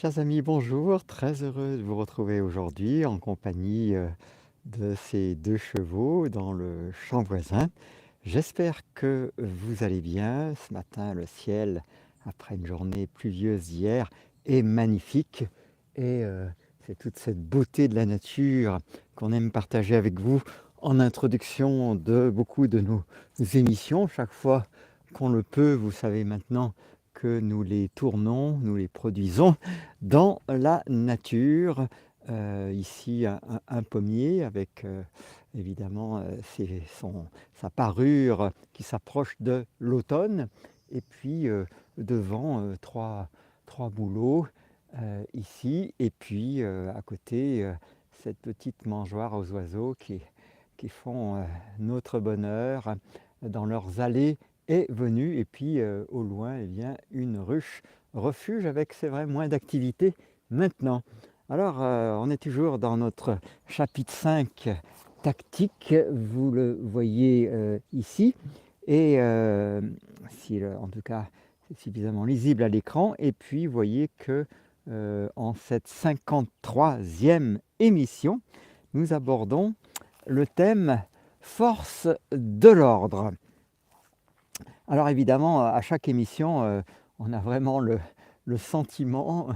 Chers amis, bonjour, très heureux de vous retrouver aujourd'hui en compagnie de ces deux chevaux dans le champ voisin. J'espère que vous allez bien. Ce matin, le ciel, après une journée pluvieuse hier, est magnifique et c'est toute cette beauté de la nature qu'on aime partager avec vous en introduction de beaucoup de nos émissions. Chaque fois qu'on le peut, vous savez maintenant que nous les tournons, nous les produisons dans la nature. Ici, un pommier avec évidemment sa parure qui s'approche de l'automne. Et puis devant, trois bouleaux ici. Et puis à côté, cette petite mangeoire aux oiseaux qui font notre bonheur dans leurs allées et venues. Et puis au loin, eh bien, une ruche refuge avec, c'est vrai, moins d'activité maintenant. Alors, on est toujours dans notre chapitre 5 tactique, vous le voyez ici, et en tout cas, c'est suffisamment lisible à l'écran. Et puis, vous voyez que en cette 53e émission, nous abordons le thème force de l'ordre. Alors évidemment, à chaque émission, on a vraiment le sentiment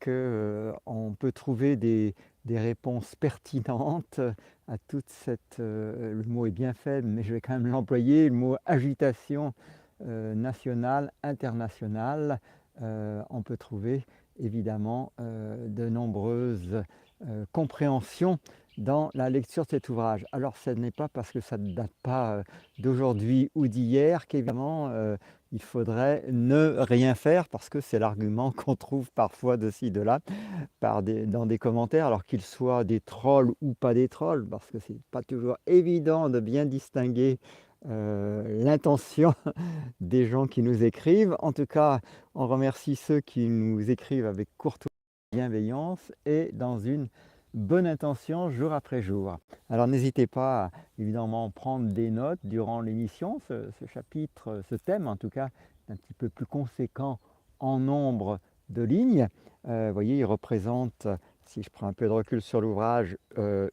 qu'on peut trouver des réponses pertinentes à toute cette, le mot est bien faible, mais je vais quand même l'employer, le mot agitation nationale, internationale. On peut trouver évidemment de nombreuses compréhensions dans la lecture de cet ouvrage. Alors ce n'est pas parce que ça ne date pas d'aujourd'hui ou d'hier qu'évidemment il faudrait ne rien faire, parce que c'est l'argument qu'on trouve parfois de ci, de là, dans des commentaires, alors qu'ils soient des trolls ou pas des trolls, parce que c'est pas toujours évident de bien distinguer l'intention des gens qui nous écrivent. En tout cas, on remercie ceux qui nous écrivent avec courtoisie, bienveillance et dans une bonne intention jour après jour. Alors n'hésitez pas à évidemment prendre des notes durant l'émission. Ce chapitre, ce thème en tout cas, est un petit peu plus conséquent en nombre de lignes. Vous voyez, il représente, si je prends un peu de recul sur l'ouvrage,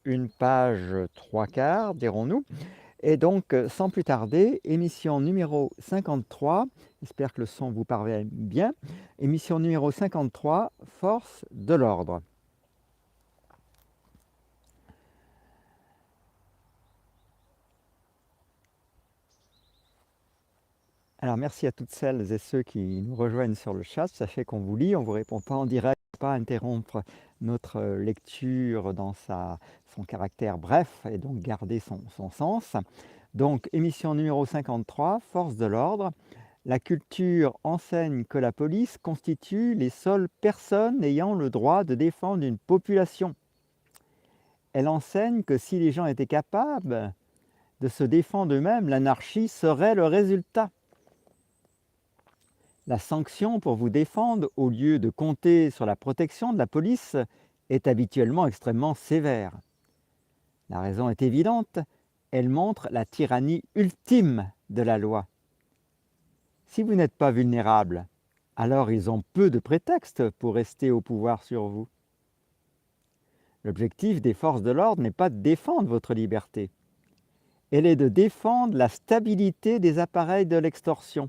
une page trois quarts, dirons-nous. Et donc, sans plus tarder, émission numéro 53, j'espère que le son vous parvient bien, émission numéro 53, force de l'ordre. Alors merci à toutes celles et ceux qui nous rejoignent sur le chat, ça fait qu'on vous lit, on ne vous répond pas en direct, pas interrompre notre lecture dans son caractère bref et donc garder son sens. Donc émission numéro 53, force de l'ordre. La culture enseigne que la police constitue les seules personnes ayant le droit de défendre une population. Elle enseigne que si les gens étaient capables de se défendre eux-mêmes, l'anarchie serait le résultat. La sanction pour vous défendre, au lieu de compter sur la protection de la police, est habituellement extrêmement sévère. La raison est évidente, elle montre la tyrannie ultime de la loi. Si vous n'êtes pas vulnérable, alors ils ont peu de prétextes pour rester au pouvoir sur vous. L'objectif des forces de l'ordre n'est pas de défendre votre liberté, elle est de défendre la stabilité des appareils de l'extorsion.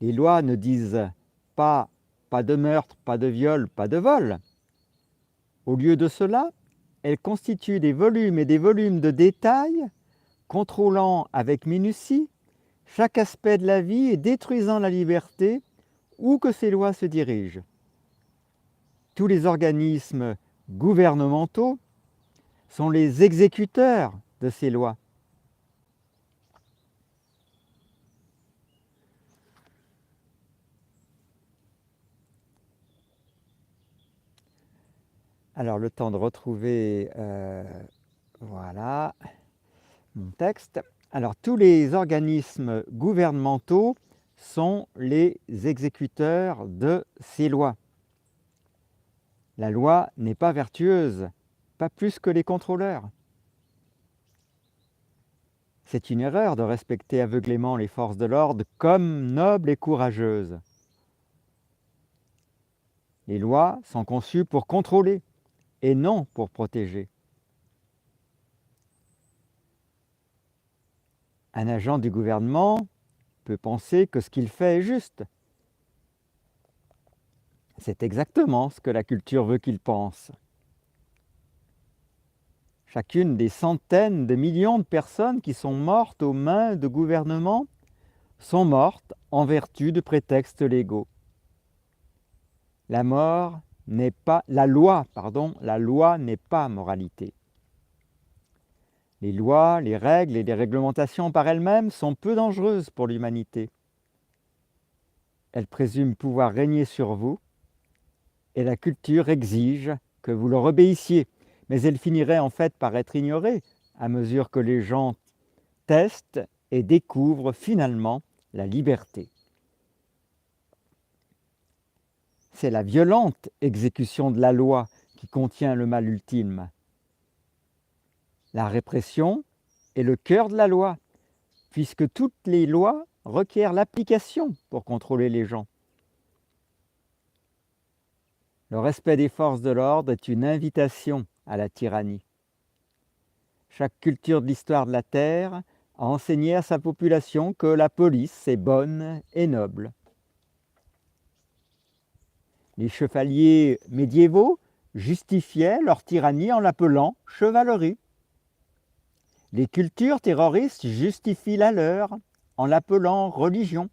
Les lois ne disent pas de meurtre, pas de viol, pas de vol. Au lieu de cela, elles constituent des volumes et des volumes de détails, contrôlant avec minutie chaque aspect de la vie et détruisant la liberté où que ces lois se dirigent. Tous les organismes gouvernementaux sont les exécuteurs de ces lois. Alors, le temps de retrouver voilà, mon texte. Alors, tous les organismes gouvernementaux sont les exécuteurs de ces lois. La loi n'est pas vertueuse, pas plus que les contrôleurs. C'est une erreur de respecter aveuglément les forces de l'ordre comme nobles et courageuses. Les lois sont conçues pour contrôler et non pour protéger. Un agent du gouvernement peut penser que ce qu'il fait est juste. C'est exactement ce que la culture veut qu'il pense. Chacune des centaines de millions de personnes qui sont mortes aux mains de gouvernements sont mortes en vertu de prétextes légaux. La loi n'est pas moralité. Les lois, les règles et les réglementations par elles-mêmes sont peu dangereuses pour l'humanité. Elles présument pouvoir régner sur vous et la culture exige que vous leur obéissiez. Mais elles finiraient en fait par être ignorées à mesure que les gens testent et découvrent finalement la liberté. C'est la violente exécution de la loi qui contient le mal ultime. La répression est le cœur de la loi, puisque toutes les lois requièrent l'application pour contrôler les gens. Le respect des forces de l'ordre est une invitation à la tyrannie. Chaque culture de l'histoire de la Terre a enseigné à sa population que la police est bonne et noble. Les chevaliers médiévaux justifiaient leur tyrannie en l'appelant chevalerie. Les cultures terroristes justifient la leur en l'appelant religion.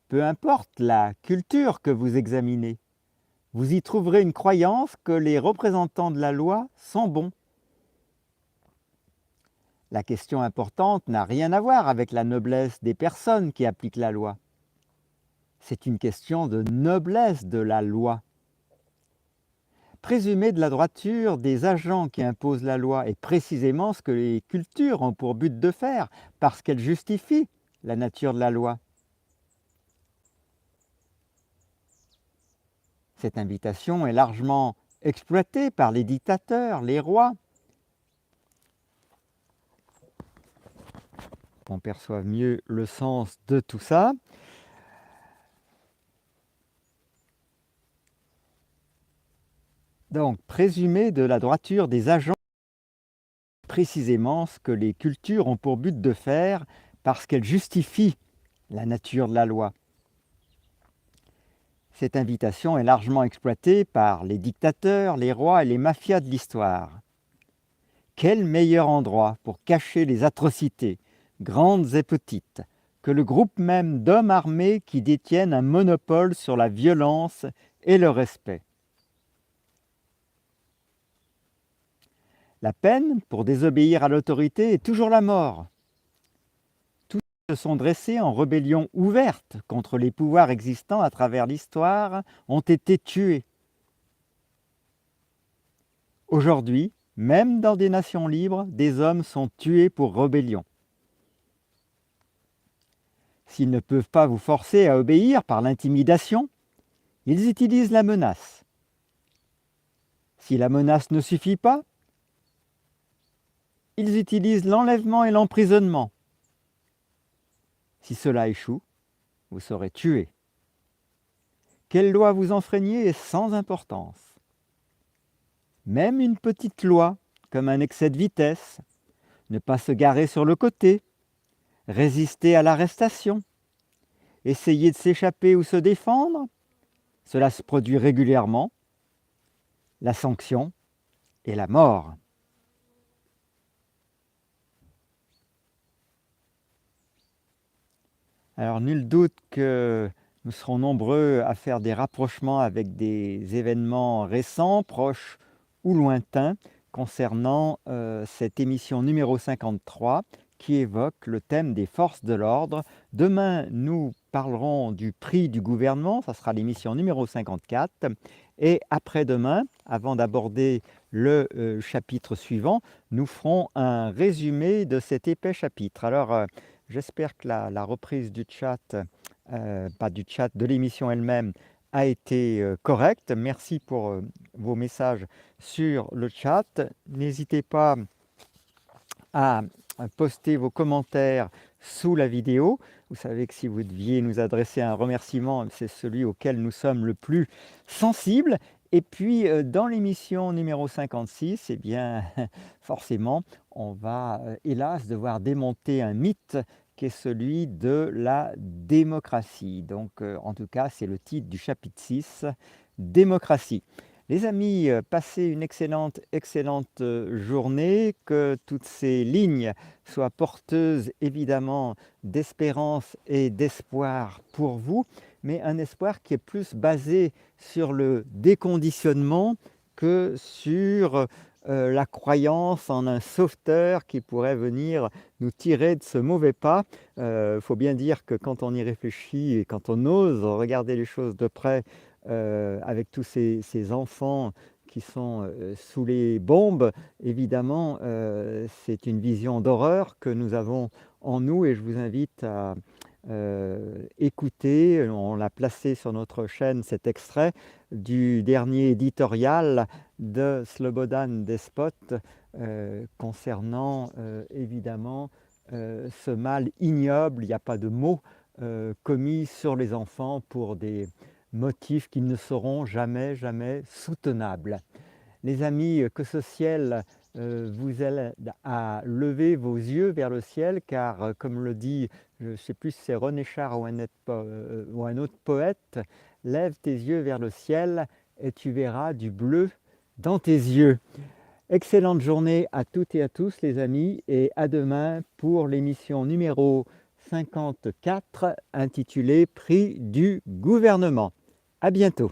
Peu importe la culture que vous examinez, vous y trouverez une croyance que les représentants de la loi sont bons. La question importante n'a rien à voir avec la noblesse des personnes qui appliquent la loi. C'est une question de noblesse de la loi. Présumer de la droiture des agents qui imposent la loi est précisément ce que les cultures ont pour but de faire, parce qu'elles justifient la nature de la loi. Cette invitation est largement exploitée par les dictateurs, les rois. On perçoive mieux le sens de tout ça. Donc, présumer de la droiture des agents, précisément ce que les cultures ont pour but de faire, parce qu'elles justifient la nature de la loi. Cette invitation est largement exploitée par les dictateurs, les rois et les mafias de l'histoire. Quel meilleur endroit pour cacher les atrocités, grandes et petites, que le groupe même d'hommes armés qui détiennent un monopole sur la violence et le respect. La peine pour désobéir à l'autorité est toujours la mort. Tous ceux qui se sont dressés en rébellion ouverte contre les pouvoirs existants à travers l'histoire ont été tués. Aujourd'hui, même dans des nations libres, des hommes sont tués pour rébellion. S'ils ne peuvent pas vous forcer à obéir par l'intimidation, ils utilisent la menace. Si la menace ne suffit pas, ils utilisent l'enlèvement et l'emprisonnement. Si cela échoue, vous serez tué. Quelle loi vous enfreignez est sans importance. Même une petite loi, comme un excès de vitesse, ne pas se garer sur le côté, résister à l'arrestation, essayer de s'échapper ou se défendre, cela se produit régulièrement. La sanction est la mort. Alors, nul doute que nous serons nombreux à faire des rapprochements avec des événements récents, proches ou lointains, concernant cette émission numéro 53 qui évoque le thème des forces de l'ordre. Demain, nous parlerons du prix du gouvernement, ça sera l'émission numéro 54. Et après-demain, avant d'aborder le chapitre suivant, nous ferons un résumé de cet épais chapitre. Alors, j'espère que la reprise du chat, pas du chat, de l'émission elle-même, a été correcte. Merci pour vos messages sur le chat. N'hésitez pas à poster vos commentaires sous la vidéo. Vous savez que si vous deviez nous adresser un remerciement, c'est celui auquel nous sommes le plus sensibles. Et puis, dans l'émission numéro 56, eh bien, forcément, on va, hélas, devoir démonter un mythe qui est celui de la démocratie. Donc, en tout cas, c'est le titre du chapitre 6, démocratie. Les amis, passez une excellente journée, que toutes ces lignes soient porteuses évidemment d'espérance et d'espoir pour vous, mais un espoir qui est plus basé sur le déconditionnement que sur la croyance en un sauveteur qui pourrait venir nous tirer de ce mauvais pas. Il faut bien dire que quand on y réfléchit et quand on ose regarder les choses de près, avec tous ces enfants qui sont sous les bombes, évidemment, c'est une vision d'horreur que nous avons en nous, et je vous invite à écouter, on l'a placé sur notre chaîne, cet extrait du dernier éditorial de Slobodan Despot concernant évidemment ce mal ignoble, il n'y a pas de mots, commis sur les enfants pour des motifs qui ne seront jamais soutenables. Les amis, que ce ciel vous aide à lever vos yeux vers le ciel, car comme le dit, je ne sais plus si c'est René Char ou un autre poète, lève tes yeux vers le ciel et tu verras du bleu dans tes yeux. Excellente journée à toutes et à tous les amis, et à demain pour l'émission numéro 54 intitulée Prix du gouvernement. À bientôt.